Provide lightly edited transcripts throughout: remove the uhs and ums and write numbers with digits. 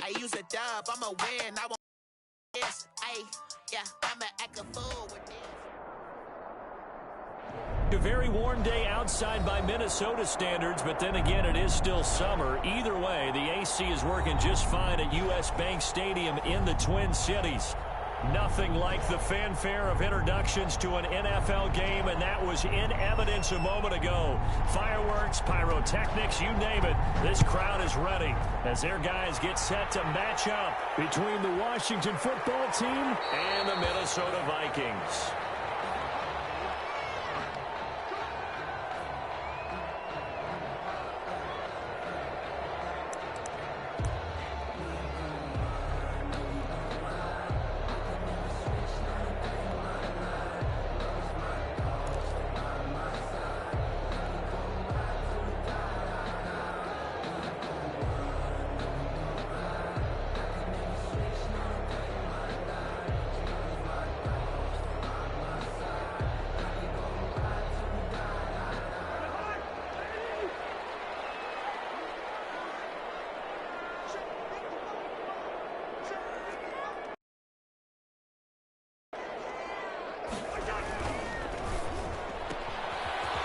I use a dub, I'ma win. I won't this. Yeah, I'ma act a fool with this. A very warm day outside by Minnesota standards, but then again, it is still summer. Either way, the AC is working just fine at U.S. Bank Stadium in the Twin Cities. Nothing like the fanfare of introductions to an NFL game, and that was in evidence a moment ago. Fireworks, pyrotechnics, you name it. This crowd is ready as their guys get set to match up between the Washington football team and the Minnesota Vikings.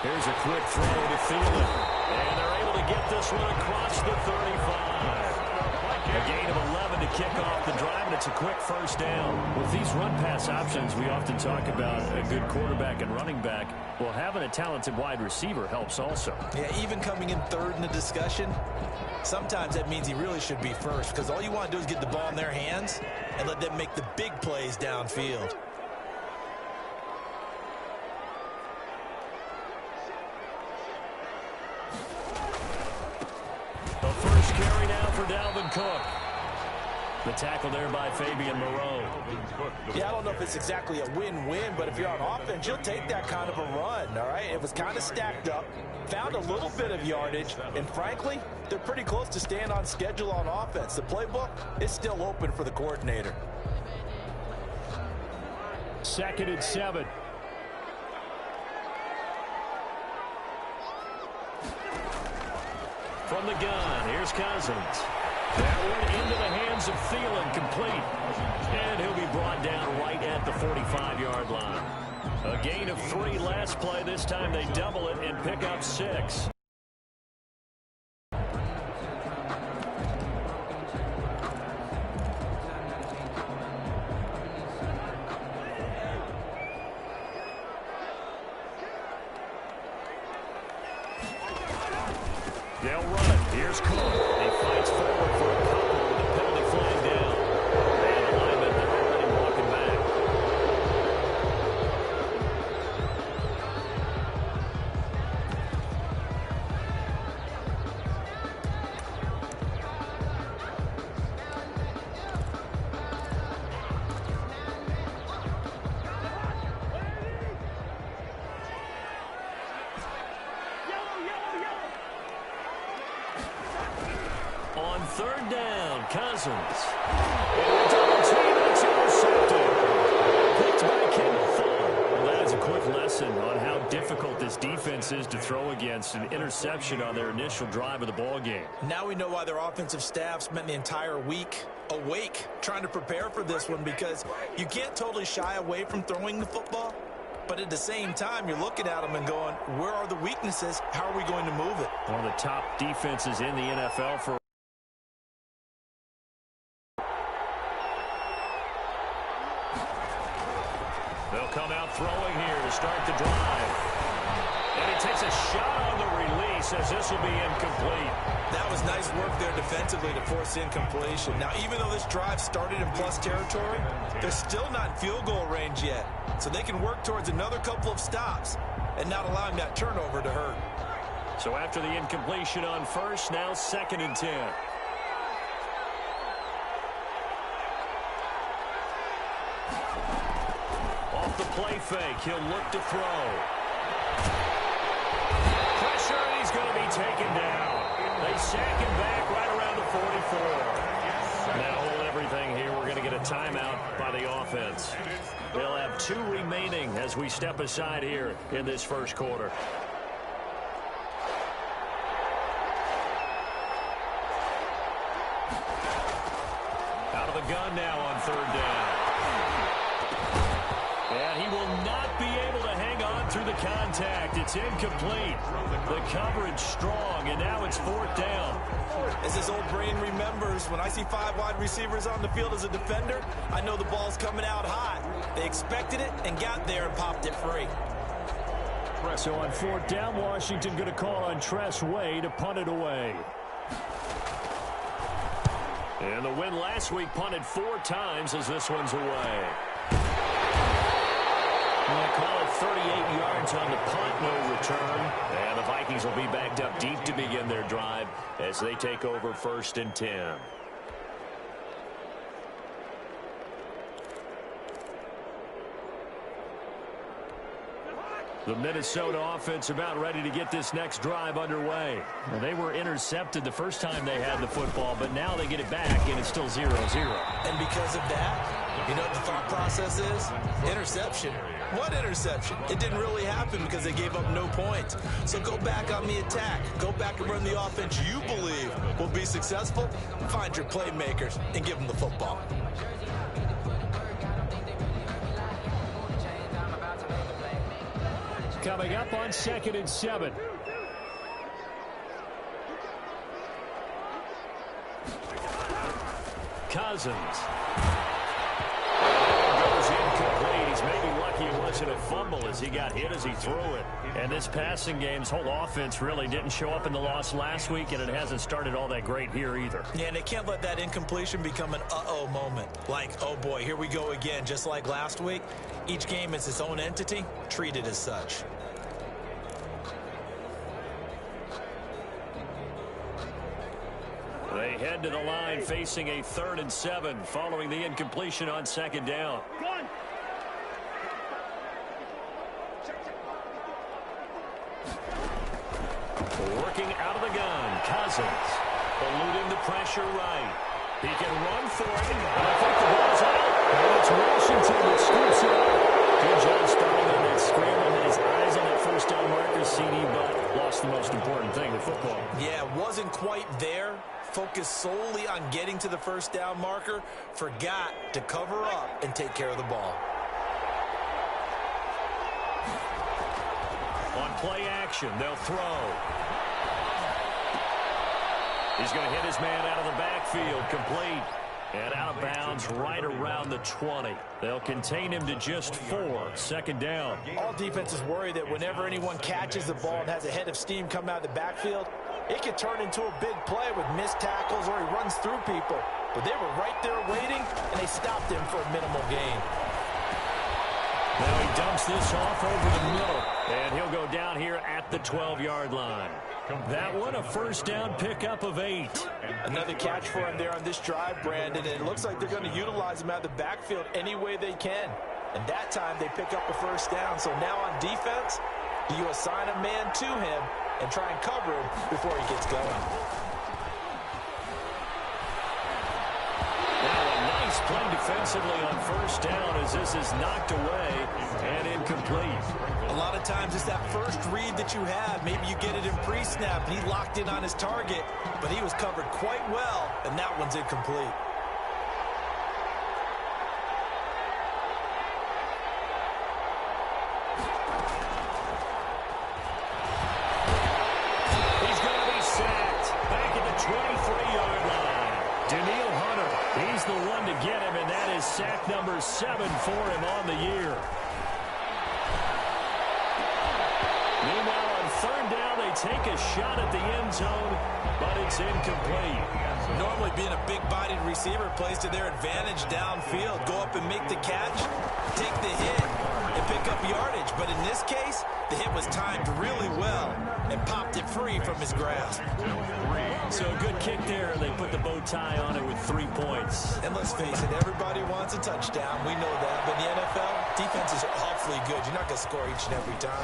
Here's a quick throw to Thielen. And they're able to get this one across the 35. A gain of 11 to kick off the drive, and it's a quick first down. With these run-pass options, we often talk about a good quarterback and running back. Well, having a talented wide receiver helps also. Yeah, even coming in third in the discussion, sometimes that means he really should be first, because all you want to do is get the ball in their hands and let them make the big plays downfield. Dalvin Cook. The tackle there by Fabian Moreau. Yeah, I don't know if it's exactly a win-win, but if you're on offense, you'll take that kind of a run, all right? It was kind of stacked up, found a little bit of yardage, and frankly, they're pretty close to staying on schedule on offense. The playbook is still open for the coordinator. 2nd and 7. From the gun, here's Cousins. That one into the hands of Thielen, complete. And he'll be brought down right at the 45-yard line. A gain of 3 last play. This time they double it and pick up 6. They'll run it. Here's Cook. He fights forward for a couple with the penalty flag down. And alignment, they're already walking back. On 3rd down, Cousins. And a double team, and it's intercepted. Picked by Kendall Fuller. Well, that is a quick lesson on how difficult this defense is to throw against. An interception on their initial drive of the ball game. Now we know why their offensive staff spent the entire week awake trying to prepare for this one, because you can't totally shy away from throwing the football. But at the same time, you're looking at them and going, where are the weaknesses? How are we going to move it? One of the top defenses in the NFL for they'll come out throwing here to start the drive. And he takes a shot on the release as this will be incomplete. That was nice work there defensively to force incompletion. Now, even though this drive started in plus territory, they're still not in field goal range yet. So they can work towards another couple of stops and not allowing that turnover to hurt. So after the incompletion on first, now 2nd and 10. Off the play fake, he'll look to throw. Pressure, and he's going to be taken down. They sack him back right around the 44. Now hold everything here. We're going to get a timeout by the offense. They'll have 2 remaining as we step aside here in this first quarter. gun now on third down. And he will not be able to hang on through the contact. It's incomplete. The coverage strong, and now it's fourth down. As his old brain remembers, when I see 5 wide receivers on the field as a defender, I know the ball's coming out hot. They expected it and got there and popped it free. So on fourth down, Washington going to call on Tress Way to punt it away. And the win last week punted 4 times as this one's away. We'll call it 38 yards on the punt, no return. And the Vikings will be backed up deep to begin their drive as they take over 1st and 10. The Minnesota offense about ready to get this next drive underway. Well, they were intercepted the first time they had the football, but now they get it back, and it's still 0-0. And because of that, you know what the thought process is? Interception. What interception? It didn't really happen because they gave up no points. So go back on the attack. Go back and run the offense you believe will be successful. Find your playmakers and give them the football. Coming up on 2nd and 7. Cousins. Goes incomplete. He's maybe lucky it wasn't a fumble as he got hit as he threw it. And this passing game's whole offense really didn't show up in the loss last week, and it hasn't started all that great here either. Yeah, and they can't let that incompletion become an uh-oh moment. Like, oh boy, here we go again, just like last week. Each game is its own entity, treat it as such. They head to the line facing a 3rd and 7 following the incompletion on 2nd down. Working out of the gun, Cousins. Eluding the pressure right. He can run for it. And I think the ball's out. And it's Washington that scoops it up. Good job starting on that scramble. His eyes on that first down marker, CD, but lost the most important thing, the football. Yeah, wasn't quite there. Focused solely on getting to the first down marker. Forgot to cover up and take care of the ball. On play action, they'll throw. He's going to hit his man out of the backfield, complete. And out of bounds right around the 20. They'll contain him to just 4. 2nd down. All defenses worry that whenever anyone catches the ball and has a head of steam come out of the backfield, it could turn into a big play with missed tackles or he runs through people. But they were right there waiting, and they stopped him for a minimal gain. Now he dumps this off over the middle, and he'll go down here at the 12-yard line. That one, a first down pickup of 8. Another catch for him there on this drive, Brandon, and it looks like they're going to utilize him out of the backfield any way they can. And that time they pick up a first down. So now on defense, do you assign a man to him and try and cover him before he gets going? Play defensively on first down as this is knocked away and incomplete. A lot of times it's that first read that you have. Maybe you get it in pre-snap and he locked in on his target, but he was covered quite well, and that one's incomplete. He's going to be sacked back at the 23-yard line. Daniil Hunter, he's the one to get him, and that is sack number 7 for him on the year. Meanwhile, on third down, they take a shot at the end zone, but it's incomplete. Normally being a big-bodied receiver plays to their advantage downfield. Go up and make the catch, take the hit, and pick up yardage. But in this case, the hit was timed really well and popped it free from his grasp. So a good kick there. They put the bow tie on it with 3 points. And let's face it, everybody wants a touchdown. We know that. But in the NFL, defenses are awfully good. You're not going to score each and every time.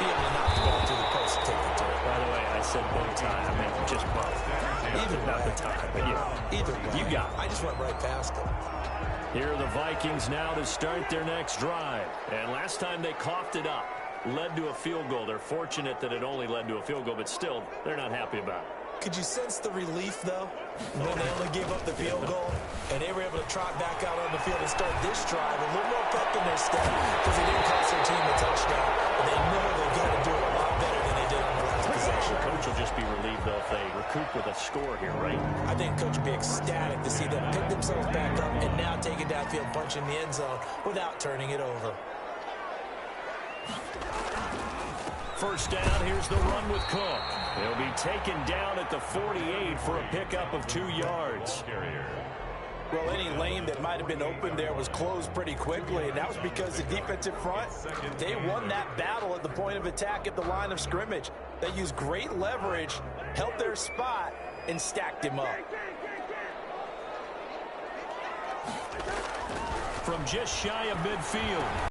Be able to knock the ball through the post and take the turn. By the way, I said bow tie. I meant just bow. Either not way. the tie, but yeah. Either way. You got it. I just went right past it. Here are the Vikings now to start their next drive. And last time they coughed it up, led to a field goal. They're fortunate that it only led to a field goal, but still, they're not happy about it. Could you sense the relief, though, when they only gave up the field goal and they were able to trot back out on the field and start this drive a little more pep in their step because they didn't cost their team a touchdown. And they know they've got to do it a lot better than they did on the last possession. Coach will just be relieved, though, if they recoup with a score here, right? I think Coach will be ecstatic to see them pick themselves back up and now take it downfield, punch in the end zone without turning it over. First down, here's the run with Cook. He'll be taken down at the 48 for a pickup of 2 yards. Well, any lane that might have been open there was closed pretty quickly, and that was because the defensive front, they won that battle at the point of attack at the line of scrimmage. They used great leverage, held their spot, and stacked him up. From just shy of midfield,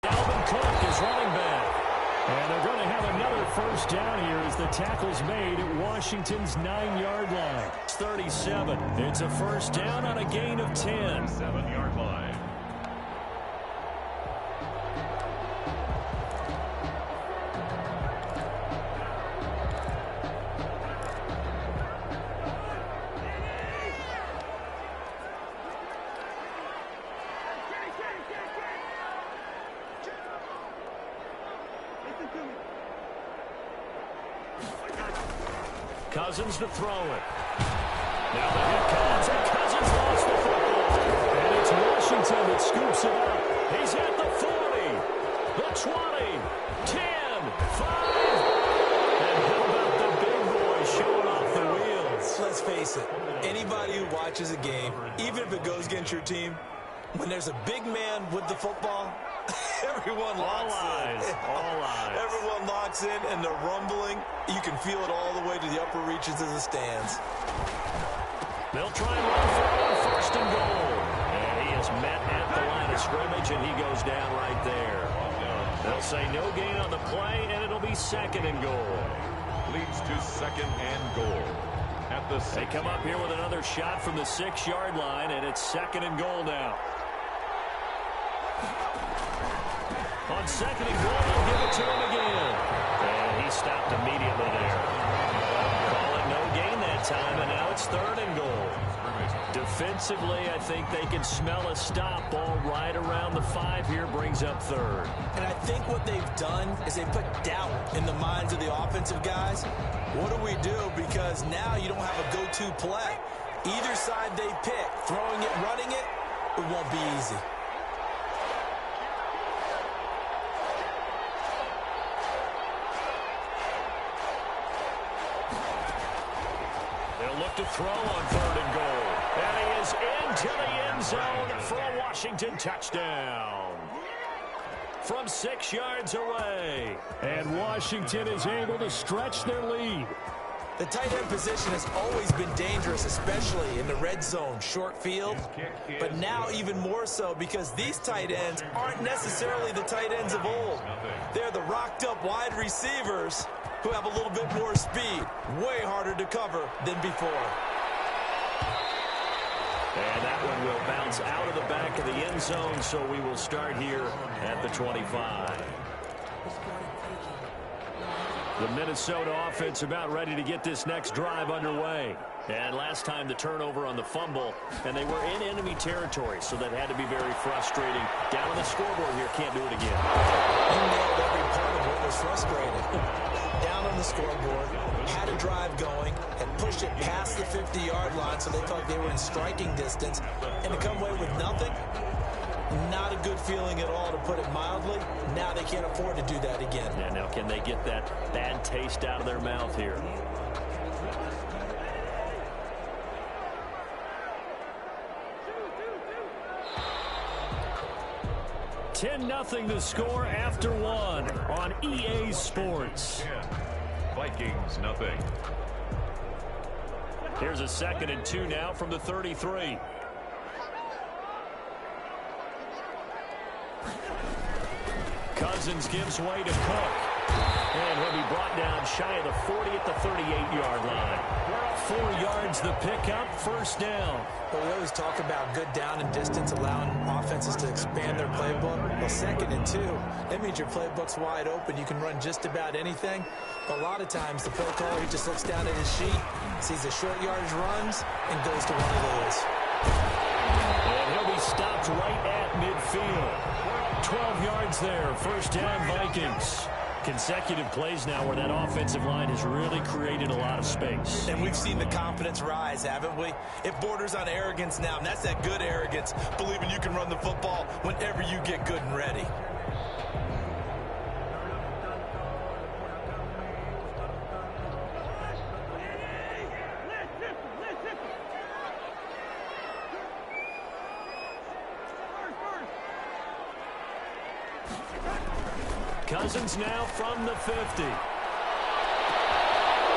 Dalvin Cook is running back. And they're going to have another first down here as the tackle's made at Washington's 9-yard line. It's 37. It's a first down on a gain of 10. 7-yard line. Cousins to throw it. Now the hit comes, and Cousins lost the football. And it's Washington that scoops it up. He's at the 40, the 20, 10, 5. And how about the big boy showing off the wheels? Let's face it, anybody who watches a game, even if it goes against your team, when there's a big man with the football, everyone locks in. All eyes. Everyone locks in, and they're rumbling. You can feel it all the way to the upper reaches of the stands. They'll try and run for it on first and goal. And he is met at the line of scrimmage, and he goes down right there. They'll say no gain on the play, and it'll be second and goal. Leads to second and goal. At the They come up here with another shot from the 6-yard line, and it's second and goal now. On second and goal, they'll give it to him again. And he stopped immediately there. Calling no gain that time, and now it's third and goal. Defensively, I think they can smell a stop. Ball right around the 5 here, brings up third. And I think what they've done is they put doubt in the minds of the offensive guys. What do we do? Because now you don't have a go-to play. Either side they pick, throwing it, running it, it won't be easy. Look to throw on third and goal. And he is into the end zone for a Washington touchdown. From 6 yards away. And Washington is able to stretch their lead. The tight end position has always been dangerous, especially in the red zone, short field. But now even more so because these tight ends aren't necessarily the tight ends of old. They're the rocked-up wide receivers who have a little bit more speed, way harder to cover than before. And that one will bounce out of the back of the end zone, so we will start here at the 25. The Minnesota offense about ready to get this next drive underway. And last time the turnover on the fumble, and they were in enemy territory, so that had to be very frustrating. Down on the scoreboard here, can't do it again. You nailed every part of what was frustrating. Down on the scoreboard, had a drive going, had pushed it past the 50-yard line, so they thought they were in striking distance, and to come away with nothing, not a good feeling at all, to put it mildly. Now they can't afford to do that again. Yeah, now can they get that bad taste out of their mouth here? $10-0 to score after one on EA Sports. Vikings, nothing. Here's a 2nd and 2 now from the 33. Cousins gives way to Cook. And he'll be brought down shy of the 40 at the 38-yard line. 4 yards the pickup, first down. Well, we always talk about good down and distance, allowing offenses to expand their playbook. Well, 2nd and 2, that means your playbook's wide open. You can run just about anything. But a lot of times, the play caller, he just looks down at his sheet, sees the short yardage runs, and goes to one of those. And he'll be stopped right at midfield. 12 yards there, first down Vikings. Consecutive plays now where that offensive line has really created a lot of space. And we've seen the confidence rise, haven't we? It borders on arrogance now, and that's that good arrogance, believing you can run the football whenever you get good and ready. Cousins now from the 50.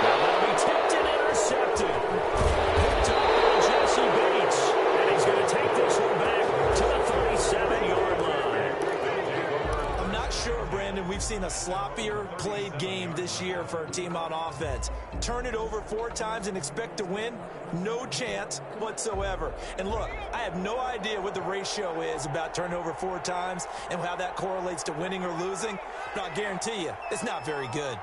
That'll be tipped and intercepted. Picked up by Jesse Bates. And he's going to take this one back to the 37-yard line. I'm not sure, Brandon, we've seen a sloppier played game this year for our team on offense. Turn it over 4 times and expect to win? No chance whatsoever. And look, I have no idea what the ratio is about turning over 4 times and how that correlates to winning or losing. But I guarantee you, it's not very good.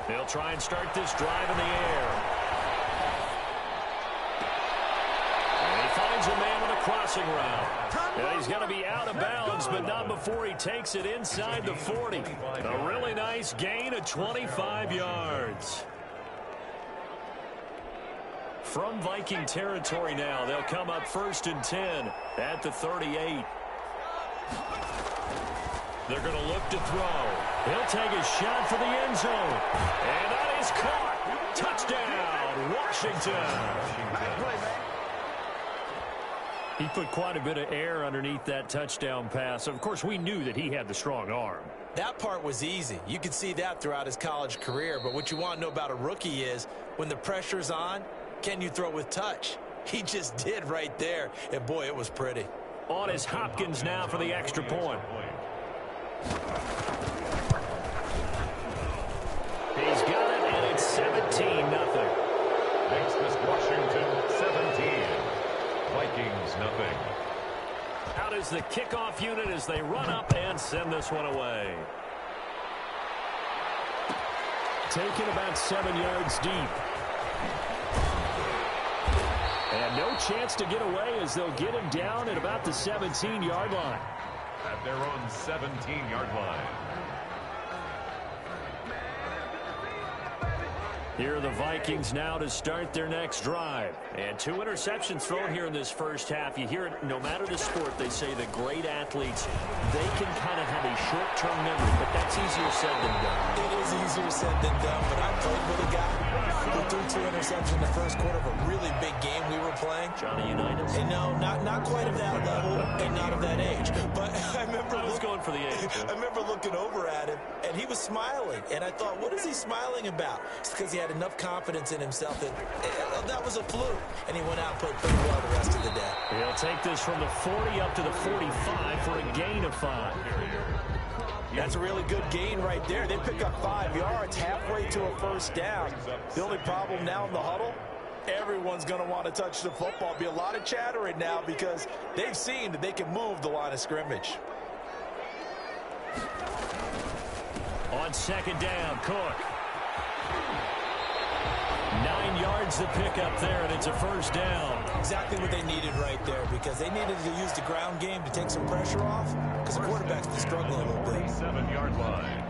They'll try and start this drive in the air. And he finds a man on a crossing route. And he's going to be out of bounds, but not before he takes it inside the 40. A really nice gain of 25 yards. From Viking territory now, they'll come up 1st and 10 at the 38. They're going to look to throw. He'll take a shot for the end zone. And that is caught. Touchdown, Washington. He put quite a bit of air underneath that touchdown pass. Of course, we knew that he had the strong arm. That part was easy. You could see that throughout his college career. But what you want to know about a rookie is when the pressure's on, can you throw with touch? He just did right there. And, boy, it was pretty. On is Hopkins now for the extra point. He's got it, and it's 17-0. Makes this Washington 17. Vikings nothing. Out is the kickoff unit as they run up and send this one away. Taken about 7 yards deep. And no chance to get away as they'll get him down at about the 17-yard line. At their own 17-yard line. Here are the Vikings now to start their next drive. And 2 interceptions thrown here in this first half. You hear it, no matter the sport, they say the great athletes, they can kind of have a short-term memory, but that's easier said than done. It is easier said than done, but I played with a guy who threw 2 interceptions in the first quarter of a really big game we were playing. Johnny Unitas? And no, not quite of that level and not of that age. But I remember going for the age. I remember looking over at him, and he was smiling. And I thought, what is he smiling about? It's because he had enough confidence in himself that was a fluke. And he went out and played pretty well the rest of the day. He'll take this from the 40 up to the 45 for a gain of 5. That's a really good gain right there. They pick up 5 yards halfway to a first down. The only problem now in the huddle, everyone's going to want to touch the football. Be a lot of chattering now because they've seen that they can move the line of scrimmage. On 2nd down, Cook. 9 yards to pick up there, and it's a first down. Exactly what they needed right there because they needed to use the ground game to take some pressure off because the quarterback's been struggling a little bit. 7-yard line.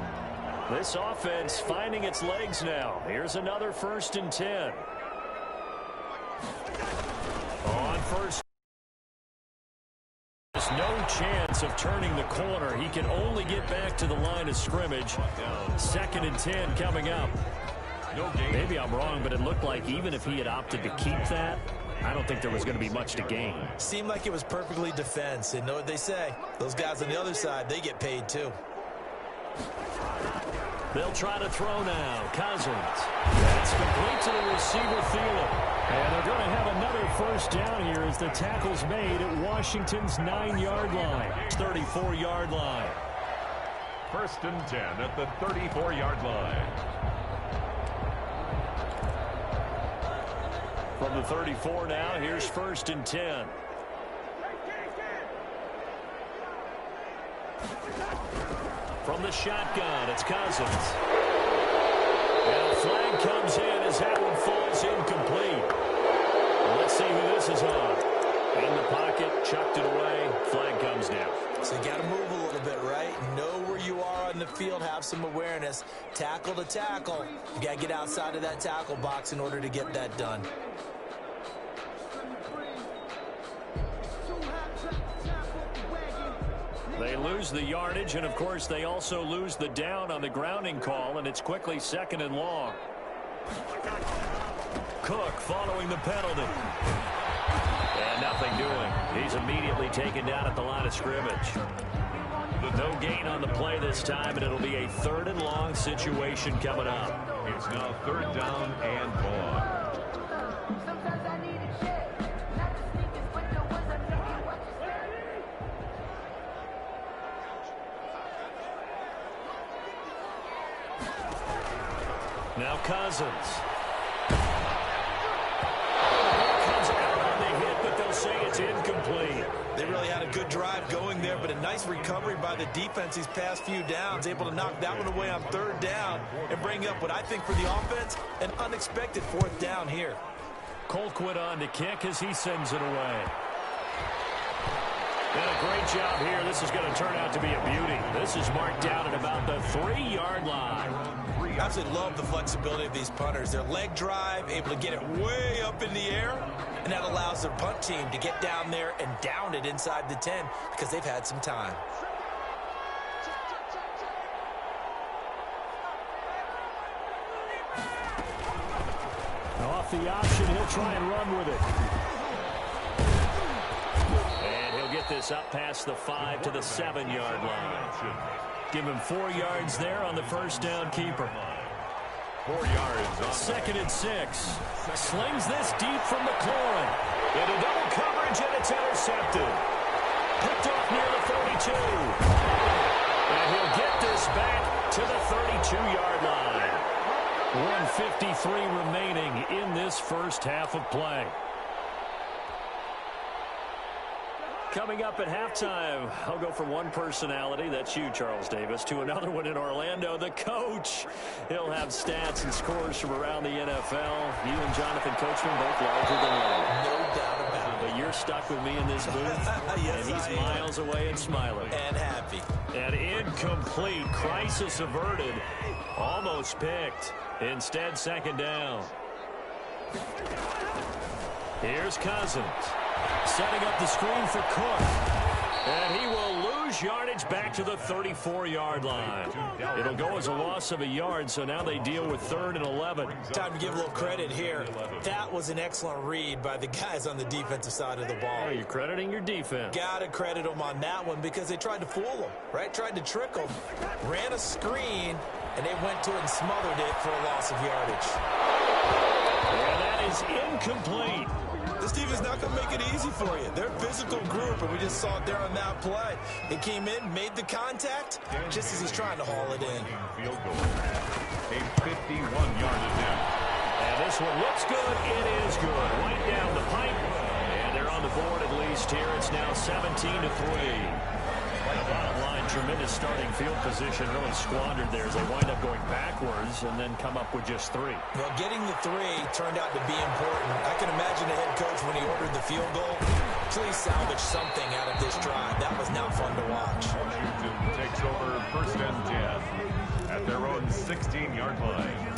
This offense finding its legs now. Here's another 1st and 10. On first. There's no chance of turning the corner. He can only get back to the line of scrimmage. 2nd and 10 coming up. No gain. Maybe I'm wrong, but it looked like even if he had opted to keep that, I don't think there was going to be much to gain. Seemed like it was perfectly defense. And know what they say? Those guys on the other side, they get paid too. They'll try to throw now. Cousins. That's complete to the receiver, Thielen. And they're going to have another first down here as the tackle's made at Washington's 9-yard line. 34-yard line. 1st and 10 at the 34-yard line. From the 34 now, here's 1st and 10. From the shotgun, it's Cousins. And a flag comes in as that one falls incomplete. Let's see who this is on. In the pocket, chucked it away, flag comes down. So you got to move a little bit, right? Know where you are on the field, have some awareness. Tackle to tackle. You got to get outside of that tackle box in order to get that done. They lose the yardage, and of course they also lose the down on the grounding call, and it's quickly 2nd and long. Cook following the penalty. And nothing doing. He's immediately taken down at the line of scrimmage. No gain on the play this time, and it'll be a 3rd and long situation coming up. It's now 3rd down and long. Now Cousins. Comes out on the hit, but they'll say it's incomplete. They really had a good drive going there, but a nice recovery by the defense these past few downs, able to knock that one away on 3rd down and bring up what I think for the offense, an unexpected 4th down here. Colquitt on to kick as he sends it away. And a great job here. This is going to turn out to be a beauty. This is marked down at about the 3-yard line. I absolutely love the flexibility of these punters. Their leg drive, able to get it way up in the air, and that allows their punt team to get down there and down it inside the 10 because they've had some time. Off the option, he'll try and run with it. And he'll get this up past the 5 to the 7-yard line. Give him 4 yards there on the first down keeper. 4 yards on 2nd and 6. Slings this deep from McLaurin. Into double coverage, and it's intercepted. Picked off near the 42. And he'll get this back to the 32-yard line. 1:53 remaining in this first half of play. Coming up at halftime, I'll go from one personality, that's you, Charles Davis, to another one in Orlando, the coach. He'll have stats and scores from around the NFL. You and Jonathan Coachman both larger than life. No doubt about it. But you're stuck with me in this booth, Yes, and he's miles away and smiling. And happy. An incomplete, crisis averted, almost picked. Instead, 2nd down. Here's Cousins. Setting up the screen for Cook. And he will lose yardage back to the 34-yard line. It'll go as a loss of a yard, so now they deal with 3rd and 11. Time to give a little credit here. That was an excellent read by the guys on the defensive side of the ball. Oh, you're crediting your defense. Got to credit them on that one because they tried to fool them, right? Tried to trick them. Ran a screen, and they went to it and smothered it for a loss of yardage. And that is incomplete. This defense is not going to make it easy for you. They're a physical group, and we just saw it there on that play. He came in, made the contact, just as he's trying to haul it in. field goal. A 51-yard attempt. And this one looks good. It is good. Right down the pipe. And they're on the board at least here. It's now 17-3. The bottom line, tremendous starting field position, really squandered there as they wind up going backwards and then come up with just 3. Well, getting the 3 turned out to be important. I can imagine the head coach when he ordered the field goal. Please salvage something out of this drive. That was not fun to watch. Washington takes over 1st and 10 at their own 16-yard line.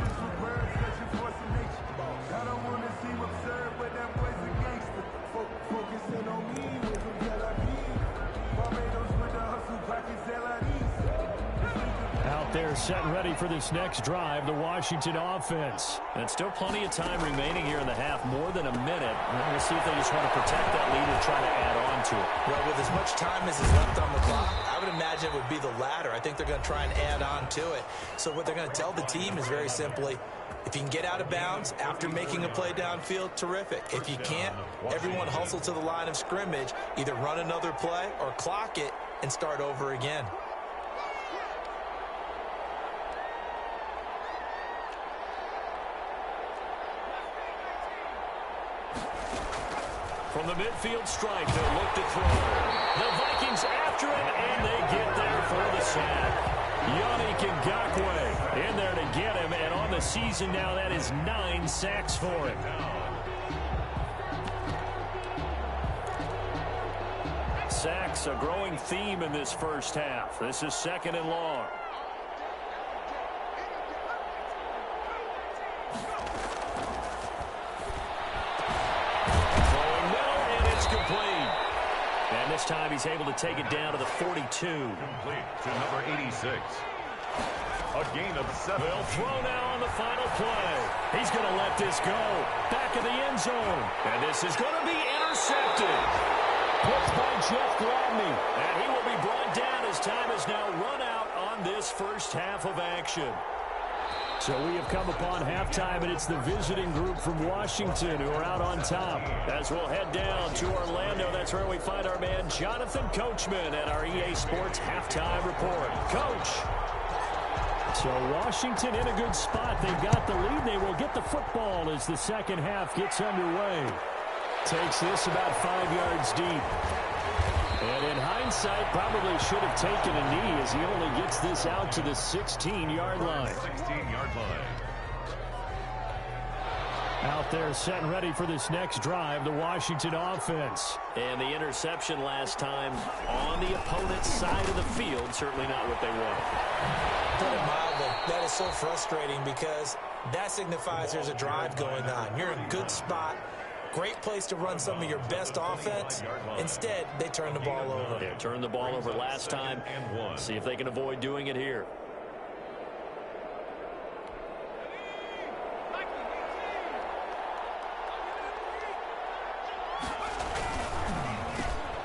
there setting ready for this next drive, the Washington offense. And still plenty of time remaining here in the half, more than a minute. We'll see if they just want to protect that lead or try to add on to it. Well, with as much time as is left on the clock, I would imagine it would be the latter. I think they're going to try and add on to it. So what they're going to tell the team is very simply, if you can get out of bounds after making a play downfield, terrific. If you can't, everyone hustle to the line of scrimmage, either run another play or clock it and start over again. From the midfield stripe, they'll look to throw. The Vikings after him, and they get there for the sack. Yannick Ngakoue in there to get him, and on the season now, that is 9 sacks for him. Sacks, a growing theme in this first half. This is 2nd and long. And this time he's able to take it down to the 42. Complete to number 86. A gain of 7. They'll throw now on the final play. He's going to let this go. Back of the end zone. And this is going to be intercepted. Picked by Jeff Gladney. And he will be brought down as time has now run out on this first half of action. So we have come upon halftime, and it's the visiting group from Washington who are out on top. As we'll head down to Orlando, that's where we find our man Jonathan Coachman at our EA Sports Halftime Report. Coach. So Washington in a good spot. They've got the lead. They will get the football as the second half gets underway. Takes this about 5 yards deep. And in hindsight, probably should have taken a knee as he only gets this out to the 16-yard line. 16-yard line. Out there setting ready for this next drive, the Washington offense. And the interception last time on the opponent's side of the field, certainly not what they wanted. Put it mildly, that is so frustrating because that signifies there's a drive going on. You're in a good spot. Great place to run some of your best offense. Instead, they turn the ball over. They turned the ball over last time. See if they can avoid doing it here.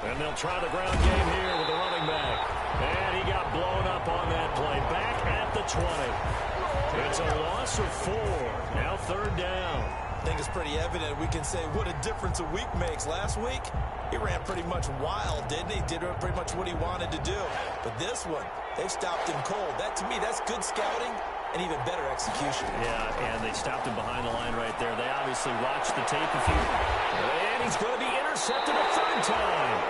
And they'll try the ground game here with the running back. And he got blown up on that play. Back at the 20. It's a loss of 4. Now 3rd down. I think it's pretty evident. We can say what a difference a week makes. Last week, he ran pretty much wild, didn't he? Did pretty much what he wanted to do. But this one, they've stopped him cold. That, to me, that's good scouting and even better execution. Yeah, and they stopped him behind the line right there. They obviously watched the tape a few. And he's going to be intercepted a 3rd time.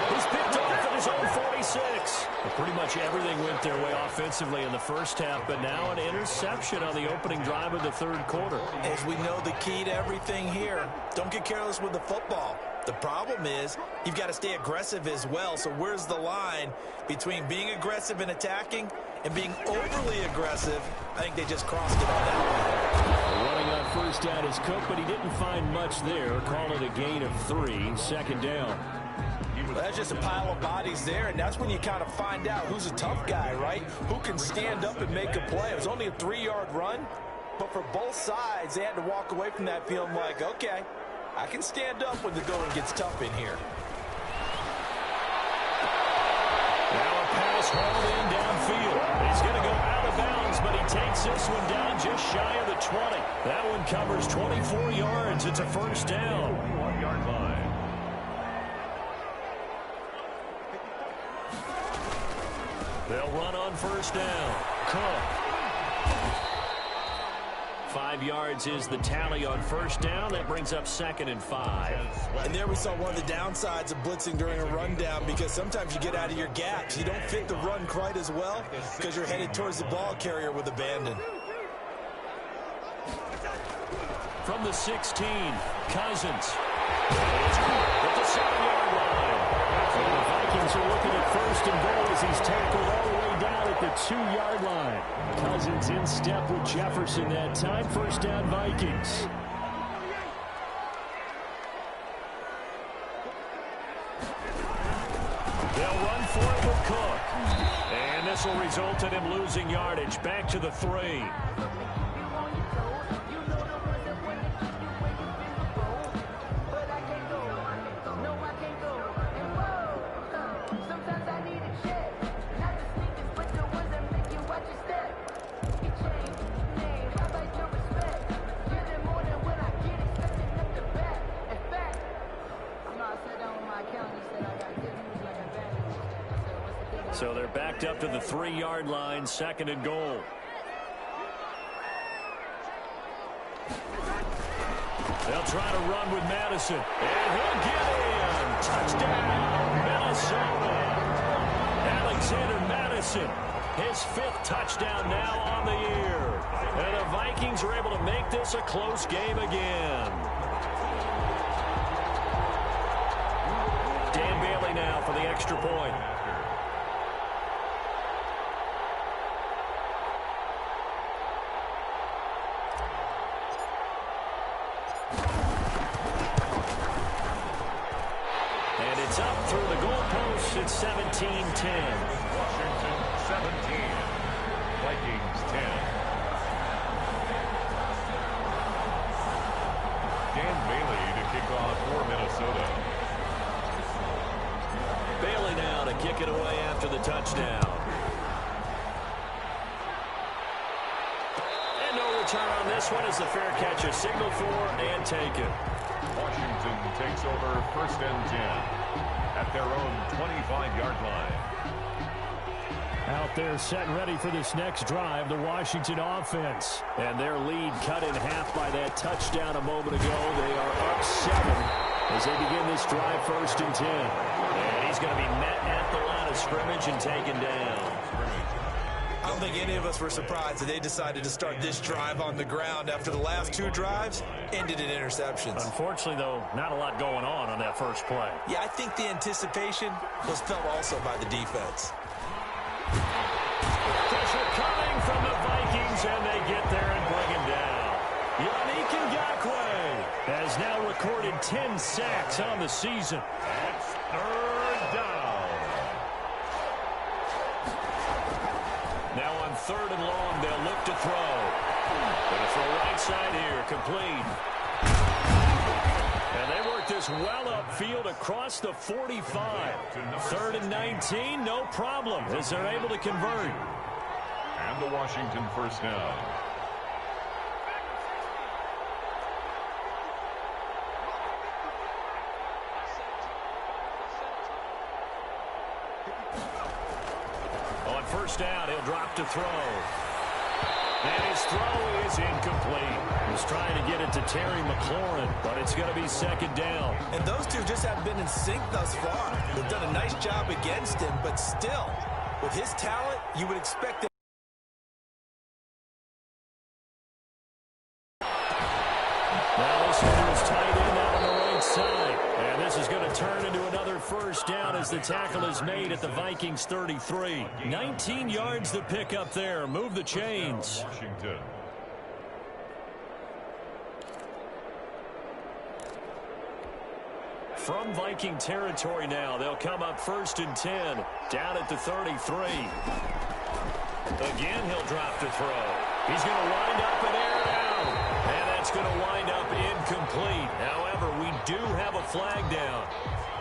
He's picked off at his own 46. Well, pretty much everything went their way offensively in the first half, but now an interception on the opening drive of the 3rd quarter. As we know, the key to everything here, don't get careless with the football. The problem is you've got to stay aggressive as well. So where's the line between being aggressive and attacking and being overly aggressive? I think they just crossed it on that one. Running on first down is Cook, but he didn't find much there. Call it a gain of 3, 2nd down. Well, that's just a pile of bodies there, and that's when you kind of find out who's a tough guy, right? Who can stand up and make a play. It was only a 3-yard run, but for both sides, they had to walk away from that feeling like, okay, I can stand up when the going gets tough in here. Now a pass hauled in downfield. He's going to go out of bounds, but he takes this one down just shy of the 20. That one covers 24 yards. It's a 1st down. 1-yard line. They'll run on first down. Cook. 5 yards is the tally on first down. That brings up 2nd and 5. And there we saw one of the downsides of blitzing during a rundown because sometimes you get out of your gaps. You don't fit the run quite as well because you're headed towards the ball carrier with abandon. From the 16, Cousins. At the 7-yard line. So the Vikings are looking at 1st and goal as he's tackled all the way down at the 2-yard line. Cousins in step with Jefferson that time. 1st down, Vikings. They'll run for it with Cook. And this will result in him losing yardage. Back to the 3. So they're backed up to the 3-yard line, 2nd and goal. They'll try to run with Madison. And he'll get in. Touchdown, Minnesota. Alexander Madison, his 5th touchdown now on the year. And the Vikings are able to make this a close game again. Dan Bailey now for the extra point. It's up through the goalposts. It's 17-10. Washington 17. Vikings 10. Dan Bailey to kick off for Minnesota. Bailey now to kick it away after the touchdown. And no return on this one as the fair catch is signaled for and taken. Washington takes over 1st and 10. At their own 25-yard line. Out there set and ready for this next drive, the Washington offense. And their lead cut in half by that touchdown a moment ago. They are up 7 as they begin this drive 1st and 10. And he's going to be met at the line of scrimmage and taken down. I don't think any of us were surprised that they decided to start this drive on the ground after the last 2 drives ended in interceptions. Unfortunately, though, not a lot going on that first play. Yeah, I think the anticipation was felt also by the defense. Pressure coming from the Vikings, and they get there and bring him down. Yannick Ngakoue has now recorded 10 sacks on the season. It's 3rd down. Now on 3rd and long, they'll look to throw. Going to throw right side here, complete. And they work this well upfield across the 45. 3rd and 19, no problem, as they're able to convert. And the Washington 1st down. On 1st down, he'll drop to throw. And his throw is incomplete. He's trying to get it to Terry McLaurin, but it's going to be 2nd down. And those two just haven't been in sync thus far. They've done a nice job against him, but still, with his talent, you would expect them. Now this one is tight end out on the right side. And this is going to turn into another 1st down as the tackle is made at the Vikings 33. 19 yards to pick up there. Move the chains. Washington. From Viking territory now, they'll come up 1st and 10, down at the 33. Again, he'll drop to throw. He's going to wind up and air it out. And that's going to wind up incomplete. However, we do have a flag down.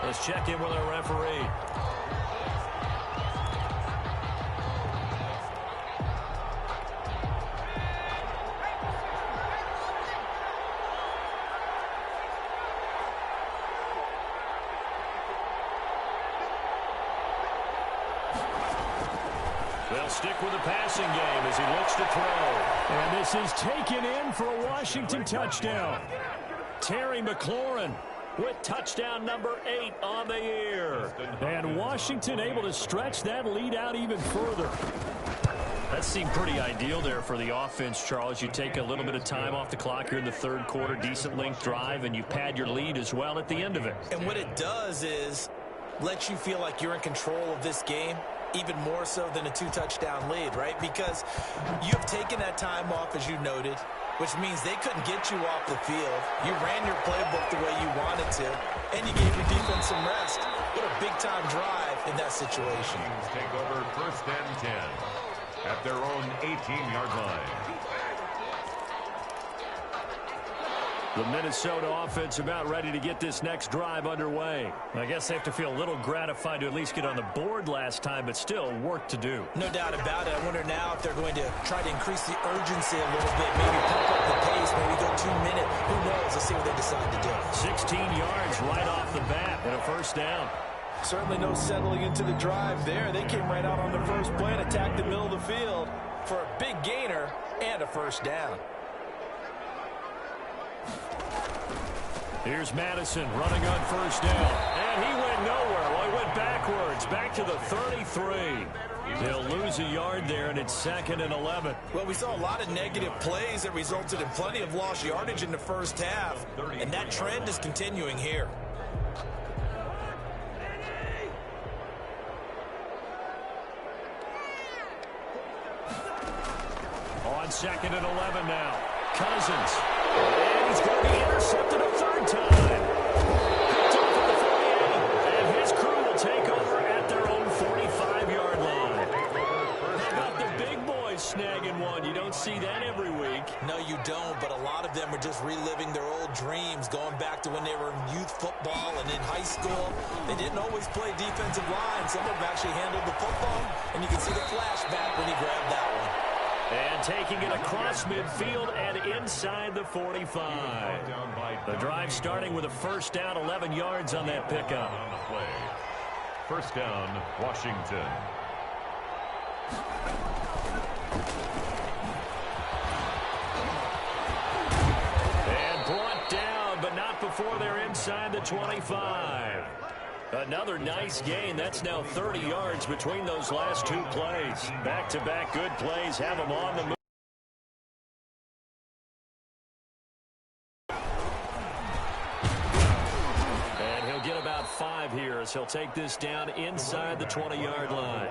Let's check in with our referee. They'll stick with the passing game as he looks to throw. And this is taken in for a Washington touchdown. Terry McLaurin with touchdown number 8 on the year. And Washington able to stretch that lead out even further. That seemed pretty ideal there for the offense, Charles. You take a little bit of time off the clock here in the 3rd quarter, decent length drive, and you pad your lead as well at the end of it. And what it does is let you feel like you're in control of this game, even more so than a 2-touchdown lead, right? Because you've taken that time off, as you noted, which means they couldn't get you off the field. You ran your playbook the way you wanted to, and you gave your defense some rest. What a big-time drive in that situation. Teams take over 1st and 10 at their own 18-yard line. The Minnesota offense about ready to get this next drive underway. I guess they have to feel a little gratified to at least get on the board last time, but still work to do. No doubt about it. I wonder now if they're going to try to increase the urgency a little bit, maybe pump up the pace, maybe go 2 minutes. Who knows? Let's see what they decide to do. 16 yards right off the bat and a first down. Certainly no settling into the drive there. They came right out on the first play and attacked the middle of the field for a big gainer and a first down. Here's Madison running on first down. And he went nowhere. Well, he went backwards, back to the 33. They'll lose a yard there, and it's 2nd and 11. Well, we saw a lot of negative plays that resulted in plenty of lost yardage in the first half, and that trend is continuing here. On 2nd and 11 now. Cousins. And he's going to be intercepted a third time. Picked off at the 48. And his crew will take over at their own 45-yard line. How about the big boys snagging one? You don't see that every week. No, you don't, but a lot of them are just reliving their old dreams, going back to when they were in youth football and in high school. They didn't always play defensive line. Some of them actually handled the football, and you can see the flashback when he grabbed that one. And taking it across midfield and inside the 45. The drive starting with a first down, 11 yards on that pickup. On the play. First down, Washington. And brought down, but not before they're inside the 25. Another nice gain. That's now 30 yards between those last 2 plays. Back-to-back good plays have them on the move. And he'll get about 5 here as he'll take this down inside the 20-yard line.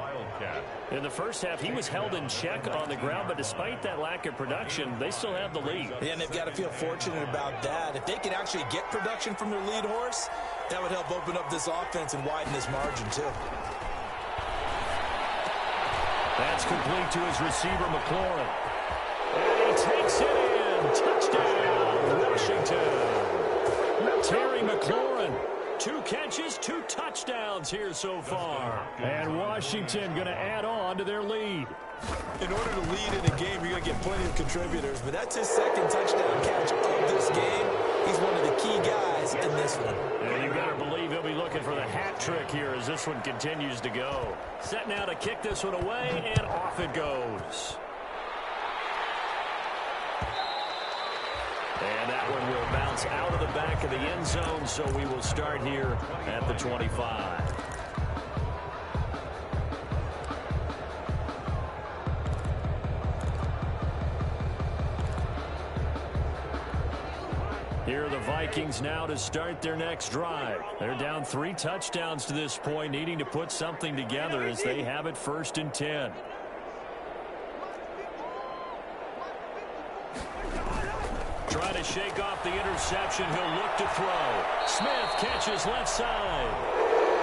In the first half, he was held in check on the ground, but despite that lack of production, they still have the lead. Yeah, and they've got to feel fortunate about that. If they can actually get production from their lead horse, that would help open up this offense and widen this margin, too. That's complete to his receiver, McLaurin. And he takes it in. Touchdown, Washington. Terry McLaurin. 2 catches, 2 touchdowns here so far. And Washington going to add on to their lead. In order to lead in a game, you're going to get plenty of contributors, but that's his 2nd touchdown catch of this game. He's one of the key guys in this one. And you've got to believe he'll be looking for the hat trick here as this one continues to go. Set now to kick this one away, and off it goes. And that one will bounce out of the back of the end zone, so we will start here at the 25. Here are the Vikings now to start their next drive. They're down 3 touchdowns to this point, needing to put something together as they have it 1st and 10. Trying to shake off the interception. He'll look to throw. Smith catches left side.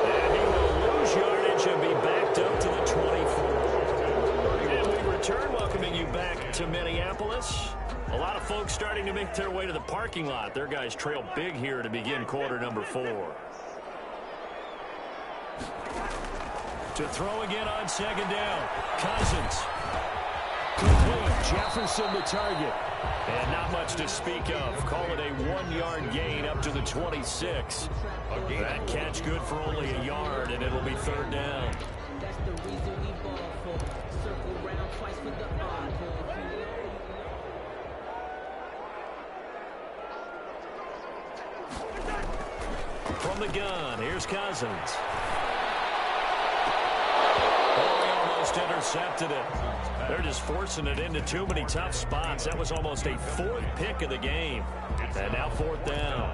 And he will lose yardage and be backed up to the 24. And we return, welcoming you back to Minneapolis. A lot of folks starting to make their way to the parking lot. Their guys trail big here to begin quarter number 4. To throw again on 2nd down. Cousins. Complete. Jefferson the target. And not much to speak of. Call it a 1-yard gain up to the 26. That catch good for only a yard, and it'll be 3rd down. That's the reason we ball for. Circle round twice with the odd. From the gun, here's Cousins. Oh, he almost intercepted it. They're just forcing it into too many tough spots. That was almost a 4th pick of the game. And now 4th down.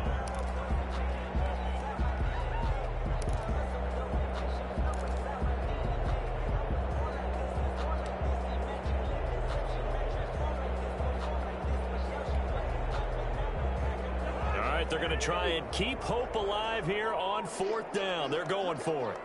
All right, they're going to try and keep hope alive here on 4th down. They're going for it.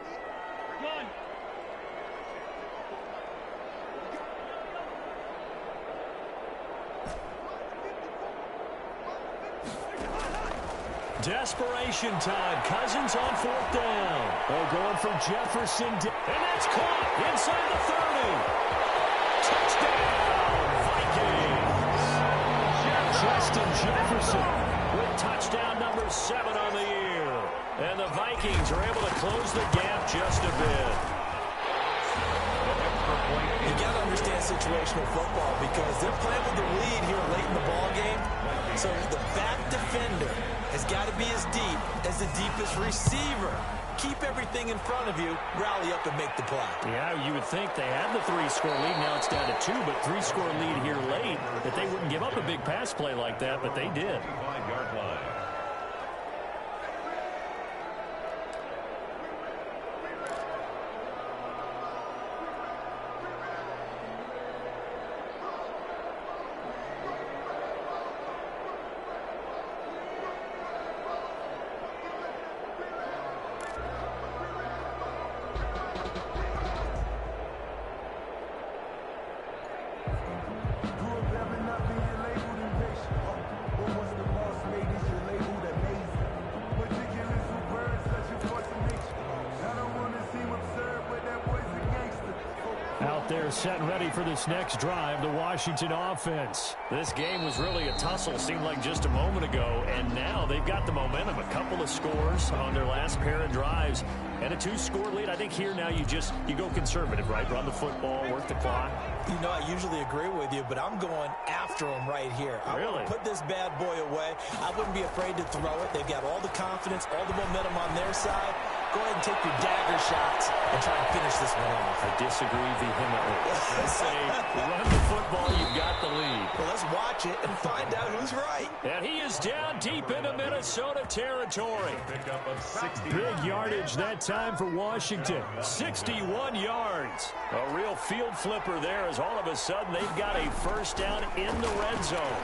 Desperation time. Cousins on 4th down. Oh, going for Jefferson. And that's caught inside the 30. Touchdown, Vikings. Justin Jefferson with touchdown number 7 on the year. And the Vikings are able to close the gap just a bit. You got to understand situational football because they're playing with the lead here late in the ball game. So the back defender has got to be as deep as the deepest receiver. Keep everything in front of you, rally up and make the play. Yeah, you would think they had the 3-score lead. Now it's down to 2, but 3-score lead here late, that they wouldn't give up a big pass play like that, but they did. 5-yard line. Out there set and ready for this next drive, the Washington offense. This game was really a tussle, seemed like just a moment ago, and now they've got the momentum. A couple of scores on their last pair of drives and a 2-score lead. I think here now you go conservative, right? Run the football, work the clock. You know, I usually agree with you, but I'm going after them right here. I Really? want to put this bad boy away. I wouldn't be afraid to throw it. They've got all the confidence, all the momentum on their side. Go ahead and take your dagger shots and try and finish this one off. I disagree vehemently. I say run the football, you've got the lead. Well, let's watch it and find out who's right. And he is down deep into Minnesota territory. Pickup of 60. Big yardage that time for Washington. 61 yards. A real field flipper there as all of a sudden they've got a first down in the red zone.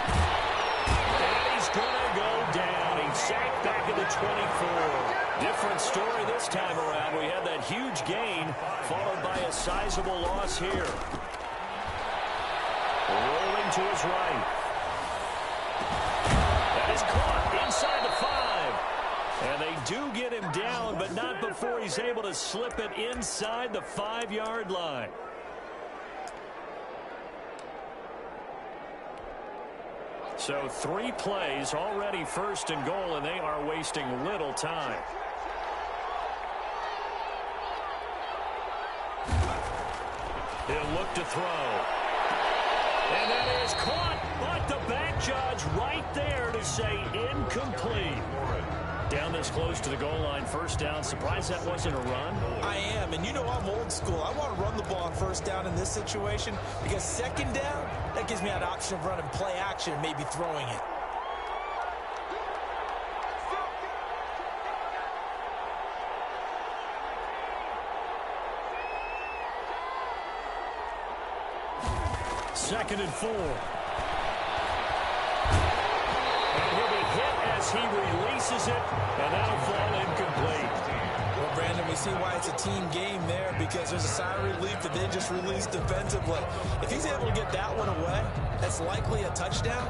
And he's going to go down. He's sacked back at the 24. Different story this time around. We had that huge gain followed by a sizable loss here. Rolling to his right. That is caught inside the 5. And they do get him down, but not before he's able to slip it inside the 5-yard line. So 3 plays, already 1st and goal, and they are wasting little time. He'll look to throw. And that is caught, but the back judge right there to say incomplete. Down this close to the goal line, first down. Surprised that wasn't a run? I am, and you know I'm old school. I want to run the ball on first down in this situation because second down, that gives me an option of running play action and maybe throwing it. Second and 4. And he'll be hit as he releases it, and that'll fall incomplete. Well, Brandon, we see why it's a team game there because there's a sigh of relief that they just released defensively. If he's able to get that one away, that's likely a touchdown.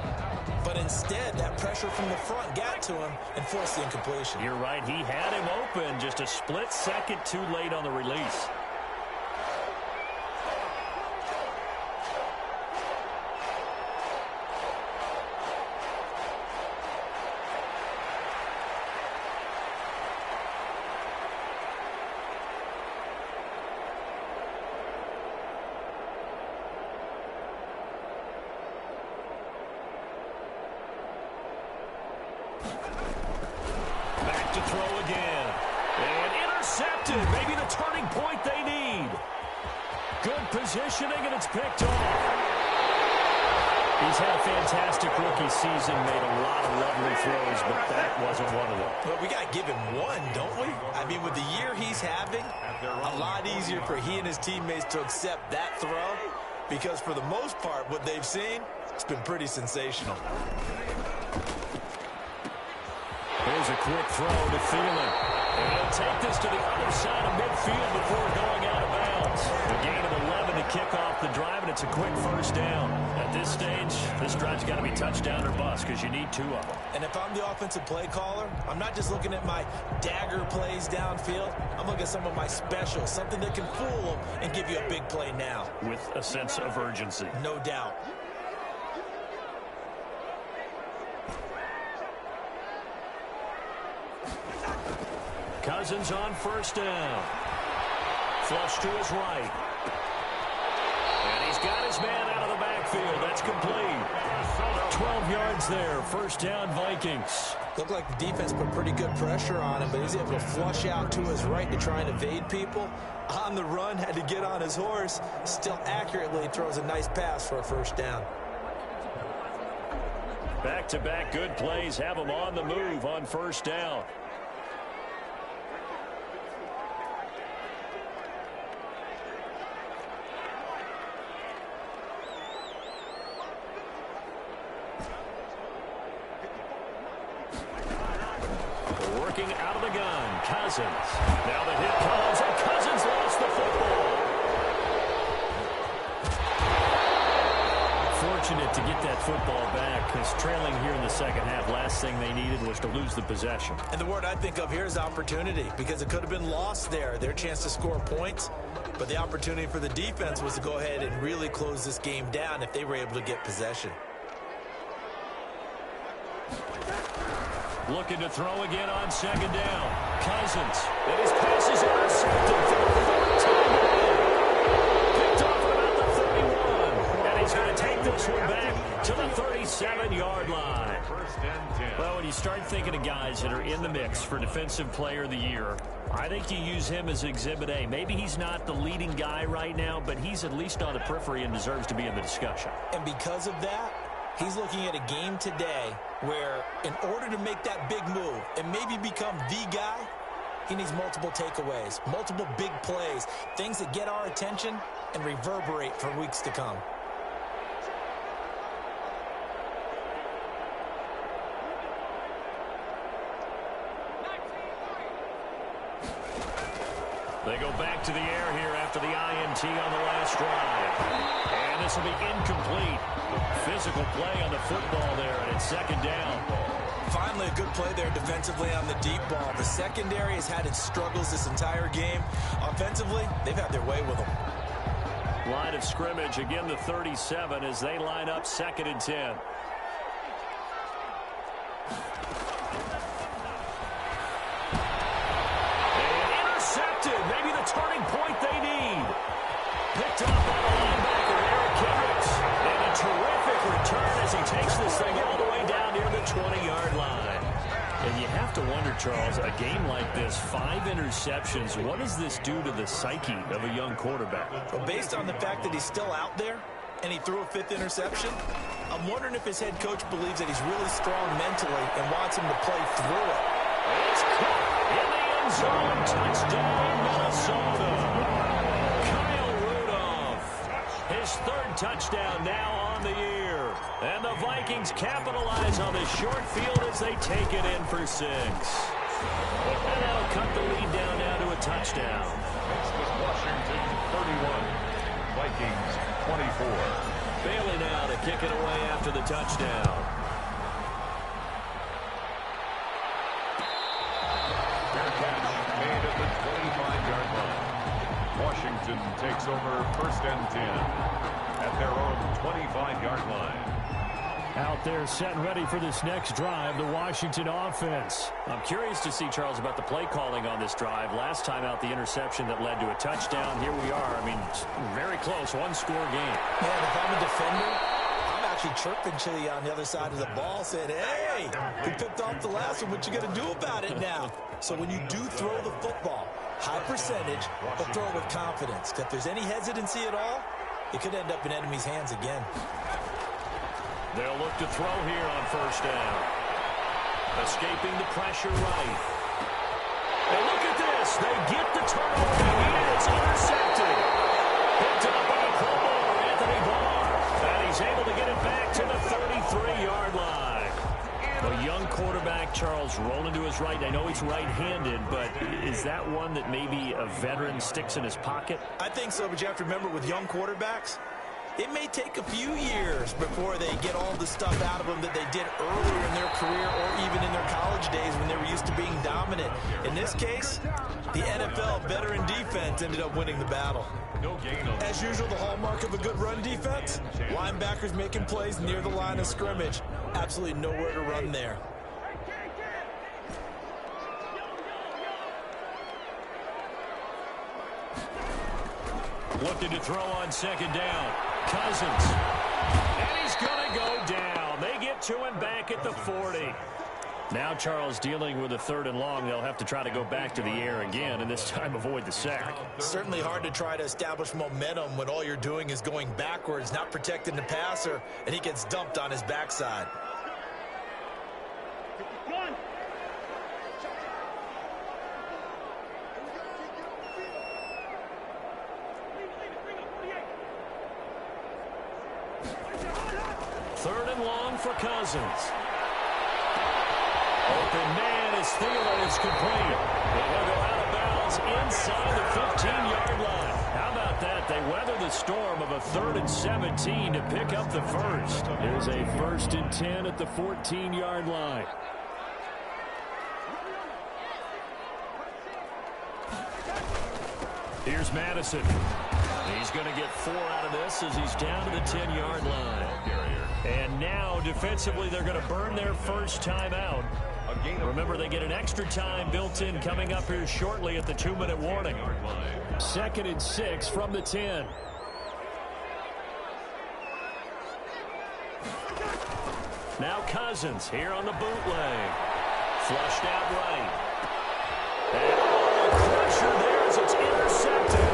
But instead, that pressure from the front got to him and forced the incompletion. You're right. He had him open just a split second too late on the release. To throw again. And intercepted. Maybe the turning point they need. Good positioning, and it's picked off. He's had a fantastic rookie season, made a lot of lovely throws, but that wasn't one of them. Well, we got to give him one, don't we? I mean, with the year he's having, a lot easier for he and his teammates to accept that throw because for the most part, what they've seen, it's been pretty sensational. Here's a quick throw to Thielen. And he'll take this to the other side of midfield before going out of bounds. A gain of 11 to kick off the drive, and it's a quick first down. At this stage, this drive's got to be touchdown or bust because you need 2 of them. And if I'm the offensive play caller, I'm not just looking at my dagger plays downfield. I'm looking at some of my specials, something that can fool them and give you a big play now. With a sense of urgency. No doubt. Cousins on first down. Flush to his right. And he's got his man out of the backfield. That's complete. 12 yards there. First down, Vikings. Looked like the defense put pretty good pressure on him, but he's able to flush out to his right to try and evade people. On the run, had to get on his horse. Still accurately throws a nice pass for a first down. Back-to-back good plays have him on the move on first down. Working out of the gun, Cousins. Now the hit comes, and Cousins lost the football. Fortunate to get that football back, because trailing here in the second half, last thing they needed was to lose the possession. And the word I think of here is opportunity, because it could have been lost there, their chance to score points. But the opportunity for the defense was to go ahead and really close this game down if they were able to get possession. Looking to throw again on second down. Cousins. And his pass is intercepted for the third time. Picked off at about the 31. And he's going to take this one back to the 37-yard line. Well, when you start thinking of guys that are in the mix for Defensive Player of the Year, I think you use him as Exhibit A. Maybe he's not the leading guy right now, but he's at least on the periphery and deserves to be in the discussion. And because of that, he's looking at a game today where in order to make that big move and maybe become the guy, he needs multiple takeaways, multiple big plays, things that get our attention and reverberate for weeks to come. They go back to the air here after the INT on the last drive. And this will be incomplete. Physical play on the football there, and it's second down. Finally, a good play there defensively on the deep ball. The secondary has had its struggles this entire game. Offensively, they've had their way with them. Line of scrimmage, again the 37 as they line up 2nd and 10. Maybe the turning point they need. Picked up by the linebacker, Eric Kendricks. And a terrific return as he takes this thing all the way down near the 20-yard line. And you have to wonder, Charles, a game like this, 5 interceptions, what does this do to the psyche of a young quarterback? Well, based on the fact that he's still out there and he threw a 5th interception, I'm wondering if his head coach believes that he's really strong mentally and wants him to play through it. It's caught in the end zone. Touchdown, Minnesota. Kyle Rudolph. His 3rd touchdown now on the year. And the Vikings capitalize on this short field as they take it in for 6. And that'll cut the lead down now to a touchdown. This was Washington 31, Vikings 24. Bailey now to kick it away after the touchdown. Made at the 25-yard line. Washington takes over 1st and 10 at their own 25-yard line. Out there set and ready for this next drive, the Washington offense. I'm curious to see, Charles, about the play calling on this drive. Last time out, the interception that led to a touchdown. Here we are. I mean, very close, 1-score game. Man, if I'm a defender, I'm actually chirping to you on the other side of the ball saying, hey, we picked off the last one. What you going to do about it now? So when you do throw the football, high percentage, but throw it with confidence. If there's any hesitancy at all, it could end up in enemy's hands again. They'll look to throw here on first down. Escaping the pressure right. And look at this. They get the turnover they needed. It's intercepted. Picked up by Pro Bowler Anthony Barr. And he's able to get it back to the 33-yard line. A young quarterback Charles, rolling to his right. I know he's right-handed, but is that one that maybe a veteran sticks in his pocket? I think so, but you have to remember with young quarterbacks, it may take a few years before they get all the stuff out of them that they did earlier in their career or even in their college days when they were used to being dominant. In this case, the NFL veteran defense ended up winning the battle. As usual, the hallmark of a good run defense, linebackers making plays near the line of scrimmage. Absolutely nowhere to run there. Looking to throw on second down. Cousins. And he's going to go down. They get to him back at the 40. Now Charles dealing with a 3rd and long. They'll have to try to go back to the air again, and this time avoid the sack. Certainly hard to try to establish momentum when all you're doing is going backwards, not protecting the passer, and he gets dumped on his backside. Third and long for Cousins. Open man is Thielen. It's complete. They're going to go out of bounds inside the 15-yard line. How about that? They weather the storm of a 3rd and 17 to pick up the first. There's a 1st and 10 at the 14-yard line. Here's Madison. He's going to get 4 out of this as he's down to the 10-yard line. And now, defensively, they're going to burn their first timeout. Remember, they get an extra time built in coming up here shortly at the 2-minute warning. 2nd and 6 from the 10. Now Cousins here on the bootleg. Flushed out right. And pressure there as it's intercepted.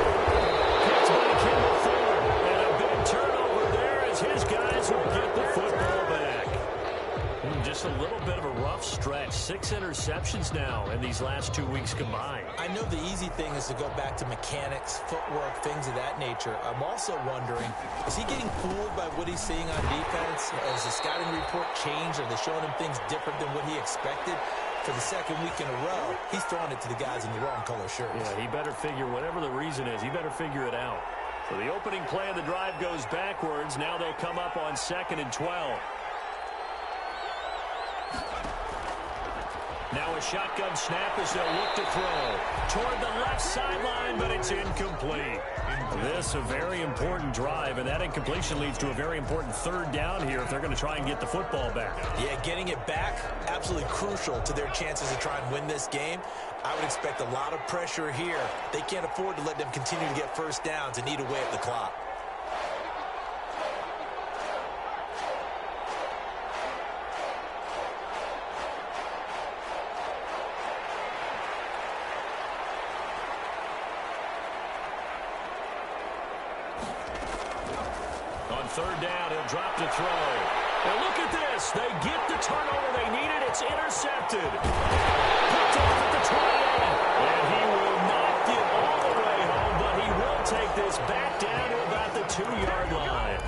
Picked by Kendall Fuller. And a big turnover there as his guys will get the football back. Just a little bit of a rough stretch. 6 interceptions now in these last 2 weeks combined. I know the easy thing is to go back to mechanics, footwork, things of that nature. I'm also wondering, is he getting fooled by what he's seeing on defense? Has the scouting report changed? Are they showing him things different than what he expected? For the 2nd week in a row, he's throwing it to the guys in the wrong color shirts. Yeah, he better figure, whatever the reason is, he better figure it out. So the opening play of the drive goes backwards. Now they'll come up on 2nd and 12. Now a shotgun snap as they'll look to throw toward the left sideline, but it's incomplete. This a very important drive, and that incompletion leads to a very important 3rd down here if they're going to try and get the football back. Yeah, getting it back, absolutely crucial to their chances to try and win this game. I would expect a lot of pressure here. They can't afford to let them continue to get first downs and eat away at the clock. On 3rd down, he'll drop to throw. And look at this. They get the turnover they needed. It's intercepted. Picked off at the 28. And he will not get all the way home, but he will take this back down to about the 2-yard line.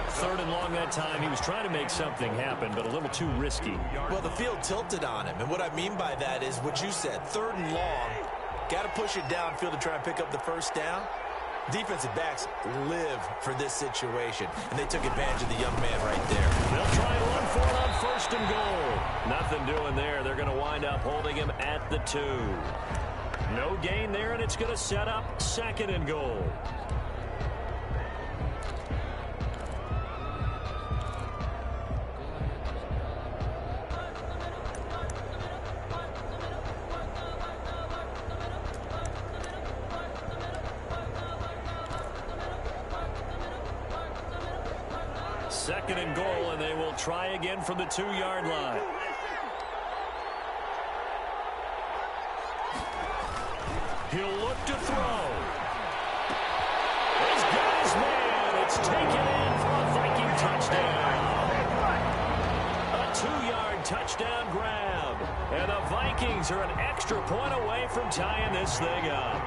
3rd and long that time. He was trying to make something happen, but a little too risky. Well, the field tilted on him, and what I mean by that is what you said. 3rd and long, got to push it downfield to try and pick up the first down. Defensive backs live for this situation, and they took advantage of the young man right there. They'll try and run for it on 1st and goal. Nothing doing there. They're going to wind up holding him at the 2. No gain there, and it's going to set up 2nd and goal. Second and goal, and they will try again from the 2-yard line. He'll look to throw. He's got his man. It's taken in for a Viking touchdown. A 2-yard touchdown grab. And the Vikings are an extra point away from tying this thing up.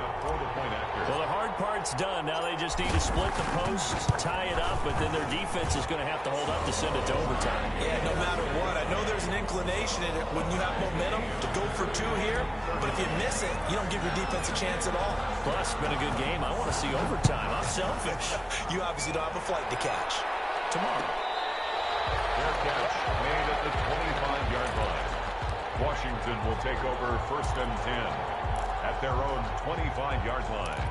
Well, the hard part's done. Now they just need to split the posts, tie it up, but then their defense is going to have to hold up to send it to overtime. Yeah, no matter what. I know there's an inclination in it when you have momentum to go for two here, but if you miss it, you don't give your defense a chance at all. Plus, been a good game. I want to see overtime. I'm selfish. You obviously don't have a flight to catch. Tomorrow. Fair catch made at the 25-yard line. Washington will take over 1st and 10 at their own 25-yard line.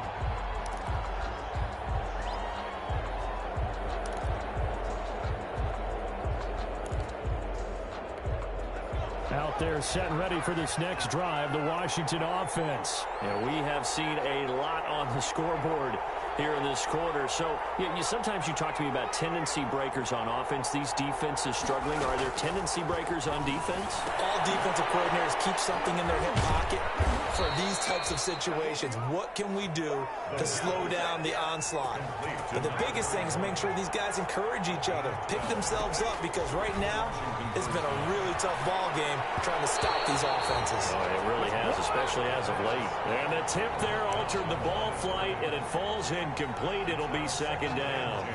Out there set and ready for this next drive, the Washington offense. Yeah, we have seen a lot on the scoreboard here in this quarter. So sometimes you talk to me about tendency breakers on offense. These defenses struggling. Are there tendency breakers on defense? All defensive coordinators keep something in their hip pocket for these types of situations. What can we do to slow down the onslaught? But the biggest thing is making sure these guys encourage each other, pick themselves up, because right now it's been a really tough ball game trying to stop these offenses. Oh, it really has, especially as of late. And the tip there altered the ball flight, and it falls incomplete. It'll be 2nd down.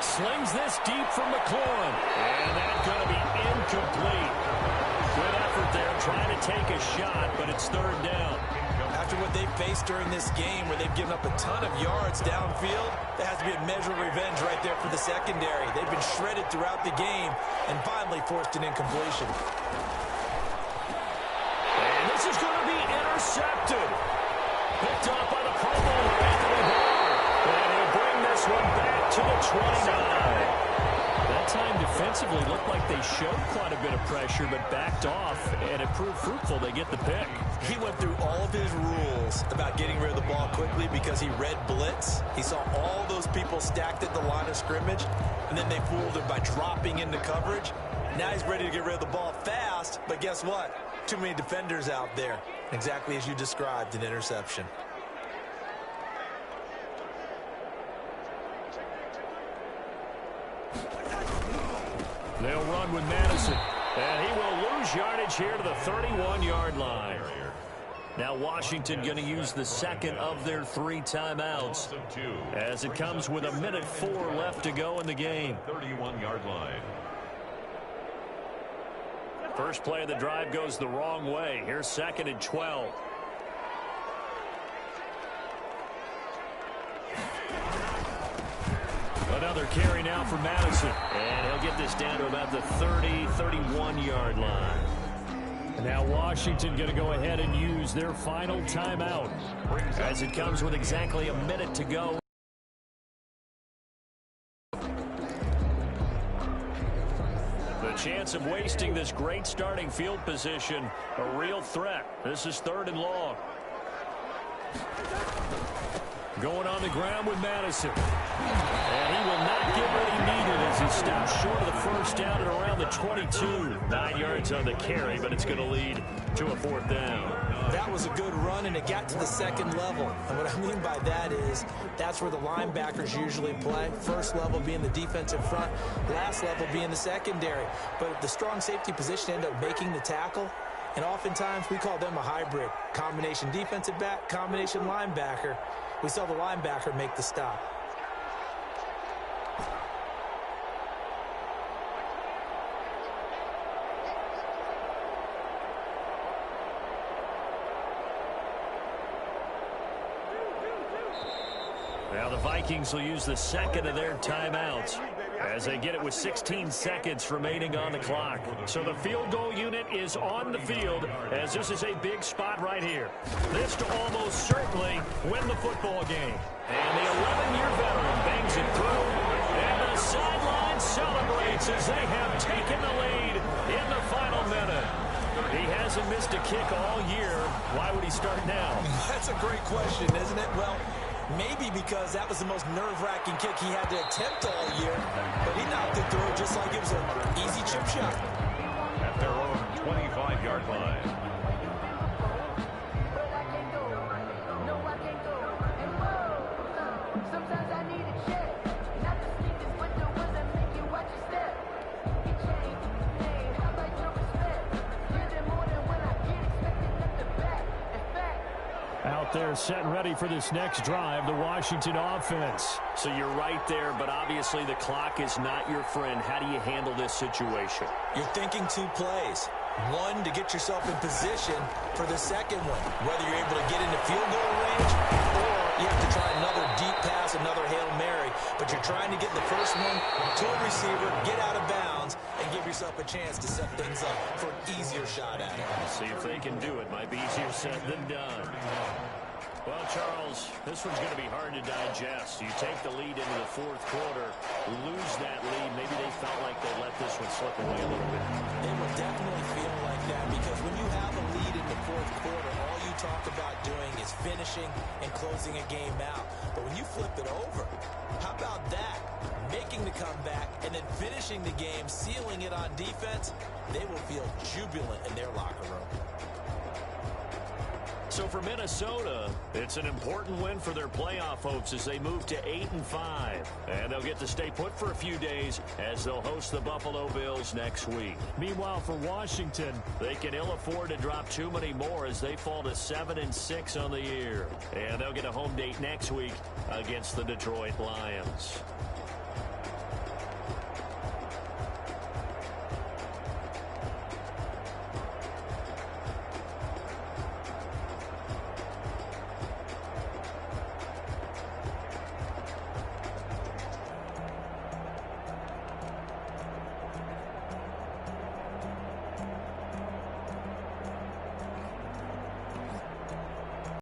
Slings this deep from McLaurin. And that's going to be incomplete. Good effort there trying to take a shot, but it's 3rd down. After what they've faced during this game where they've given up a ton of yards downfield, there has to be a measure of revenge right there for the secondary. They've been shredded throughout the game and finally forced an incompletion. And this is going to be intercepted. Picked up by the Pro Bowler, Anthony Barr. And he'll bring this one back to the 29. That time defensively looked like they showed quite a bit of pressure but backed off, and it proved fruitful. They get the pick. He went through all of his rules about getting rid of the ball quickly because he read blitz. He saw all those people stacked at the line of scrimmage, and then they fooled him by dropping into coverage. Now he's ready to get rid of the ball fast, but guess what? Too many defenders out there. Exactly as you described, an interception. They'll run with Madison, and he will lose yardage here to the 31-yard line. Now Washington going to use the second of their 3 timeouts as it comes with 1:04 left to go in the game. 31-yard line. First play of the drive goes the wrong way. Here's 2nd and 12. Another carry now for Madison. And he'll get this down to about the 31-yard line. And now Washington going to go ahead and use their final timeout as it comes with exactly 1 minute to go. The chance of wasting this great starting field position, a real threat. This is 3rd and long. Going on the ground with Madison. And he will not get what he needed as he stops short of the first down at around the 22. 9 yards on the carry, but it's going to lead to a 4th down. That was a good run, and it got to the 2nd level. And what I mean by that is that's where the linebackers usually play. First level being the defensive front, last level being the secondary. But the strong safety position ended up making the tackle. And oftentimes we call them a hybrid. Combination defensive back, combination linebacker. We saw the linebacker make the stop. Now the Vikings will use the second of their timeouts as they get it with 16 seconds remaining on the clock. So the field goal unit is on the field as this is a big spot right here. This to almost certainly win the football game. And the 11-year veteran bangs it through. And the sideline celebrates as they have taken the lead in the final minute. He hasn't missed a kick all year. Why would he start now? That's a great question, isn't it? Well, Maybe because that was the most nerve-wracking kick he had to attempt all year, but he knocked it through just like it was an easy chip shot. At their own 25-yard line. Out there set and ready for this next drive, the Washington offense. So you're right there, but obviously the clock is not your friend. How do you handle this situation? You're thinking two plays. One, to get yourself in position for the second one, whether you're able to get into field goal range or you have to try another deep pass, another Hail Mary. But you're trying to get the first one to a receiver, get out of bounds, and give yourself a chance to set things up for an easier shot at it. See if they can do it. Might be easier said than done. Well, Charles, this one's going to be hard to digest. You take the lead into the fourth quarter, lose that lead. Maybe they felt like they let this one slip away a little bit. They will definitely feel like that because when you have a lead in the fourth quarter, all you talk about doing is finishing and closing a game out. But when you flip it over, how about that? Making the comeback and then finishing the game, sealing it on defense, they will feel jubilant in their locker room. So for Minnesota, it's an important win for their playoff hopes as they move to 8-5. And they'll get to stay put for a few days as they'll host the Buffalo Bills next week. Meanwhile, for Washington, they can ill afford to drop too many more as they fall to 7-6 on the year. And they'll get a home date next week against the Detroit Lions.